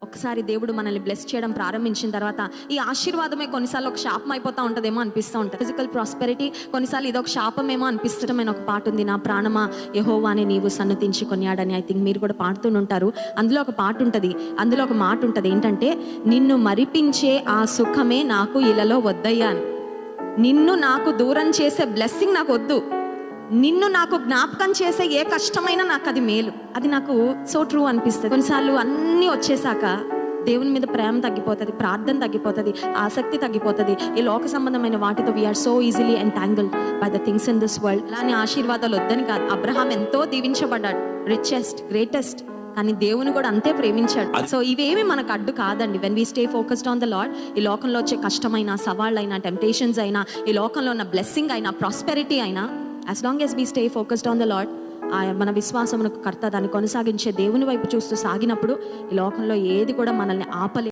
ఒకసారి దేవుడు మనల్ని బ్లెస్ చేయడం ప్రారంభించిన తర్వాత ఈ ఆశీర్వాదమే కొన్నిసార్లు ఒక శాపం అయిపోతూ ఉంటుందేమో అనిపిస్తూ ఉంటుంది. ఫిజికల్ ప్రాస్పెరిటీ కొన్నిసార్లు ఇదొక శాపమేమో అనిపిస్తమైన ఒక పాట ఉంది, నా ప్రాణమా యెహోవాని నీవు సన్నుతించి కొనియాడని. ఐ థింక్ మీరు కూడా పాడుతూనుంటారు. అందులో ఒక పాట ఉంటుంది, అందులో ఒక మాట ఉంటుంది ఏంటంటే, నిన్ను మరిపించే ఆ సుఖమే నాకు ఇలలో వద్దయ్యా అని. నిన్ను నాకు దూరం చేసే బ్లెస్సింగ్ నాకు వద్దు, నిన్ను నాకు జ్ఞాపకం చేసే ఏ కష్టమైనా నాకు అది మేలు. అది నాకు సో ట్రూ అనిపిస్తుంది. కొన్నిసార్లు అన్నీ వచ్చేసాక దేవుని మీద ప్రేమ తగ్గిపోతుంది, ప్రార్థన తగ్గిపోతుంది, ఆసక్తి తగ్గిపోతుంది. ఈ లోక సంబంధమైన వాటితో we are so easily entangled by the things in this world. అలానే ఆశీర్వాదాలు వద్దని కాదు, అబ్రహాం ఎంతో దీవించబడ్డాడు, రిచెస్ట్, గ్రేటెస్ట్, కానీ దేవుని కూడా అంతే ప్రేమించాడు. సో ఇవేమి మనకు అడ్డు కాదండి. When we stay focused on the lord, ఈ లోకంలో వచ్చే కష్టమైన, సవాళ్ళైనా, టెంప్టేషన్స్ అయినా, ఈ లోకంలో ఉన్న బ్లెస్సింగ్ అయినా, ప్రాస్పెరిటీ అయినా, as long as we stay focused on the Lord, మన విశ్వాసమునకు కర్త దాన్ని కొనసాగించే దేవుని వైపు చూస్తూ సాగినప్పుడు ఈ లోకంలో ఏది కూడా మనల్ని ఆపలేదు.